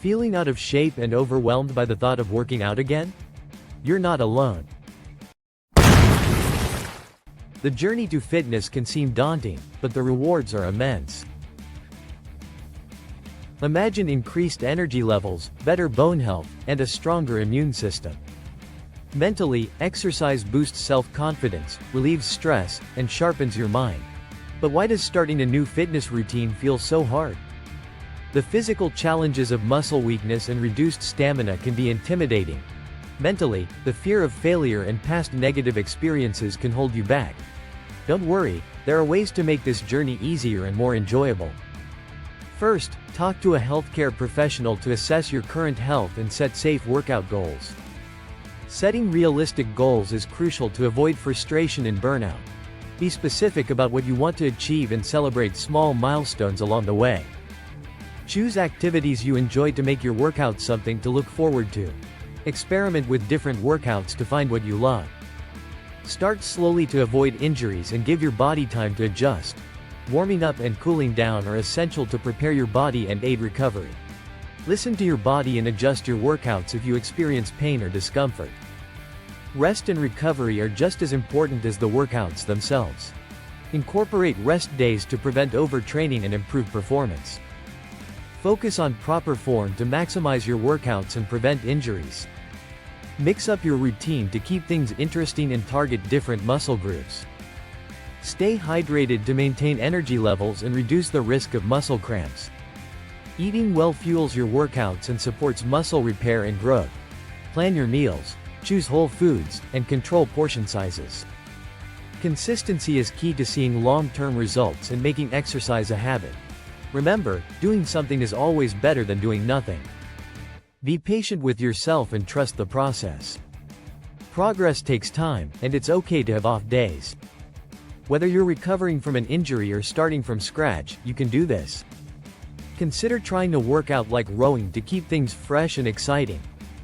Feeling out of shape and overwhelmed by the thought of working out again? You're not alone. The journey to fitness can seem daunting, but the rewards are immense. Imagine increased energy levels, better bone health, and a stronger immune system. Mentally, exercise boosts self-confidence, relieves stress, and sharpens your mind. But why does starting a new fitness routine feel so hard? The physical challenges of muscle weakness and reduced stamina can be intimidating. Mentally, the fear of failure and past negative experiences can hold you back. Don't worry, there are ways to make this journey easier and more enjoyable. First, talk to a healthcare professional to assess your current health and set safe workout goals. Setting realistic goals is crucial to avoid frustration and burnout. Be specific about what you want to achieve and celebrate small milestones along the way. Choose activities you enjoy to make your workout something to look forward to. Experiment with different workouts to find what you love. Start slowly to avoid injuries and give your body time to adjust. Warming up and cooling down are essential to prepare your body and aid recovery. Listen to your body and adjust your workouts if you experience pain or discomfort. Rest and recovery are just as important as the workouts themselves. Incorporate rest days to prevent overtraining and improve performance. Focus on proper form to maximize your workouts and prevent injuries. Mix up your routine to keep things interesting and target different muscle groups. Stay hydrated to maintain energy levels and reduce the risk of muscle cramps. Eating well fuels your workouts and supports muscle repair and growth. Plan your meals, choose whole foods, and control portion sizes. Consistency is key to seeing long-term results and making exercise a habit. Remember, doing something is always better than doing nothing. Be patient with yourself and trust the process. Progress takes time, and it's okay to have off days. Whether you're recovering from an injury or starting from scratch, you can do this. Consider trying to work out like rowing to keep things fresh and exciting.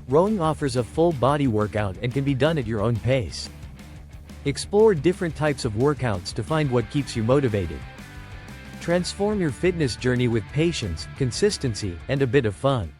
Rowing offers a full body workout and can be done at your own pace. Explore different types of workouts to find what keeps you motivated. Transform your fitness journey with patience, consistency, and a bit of fun.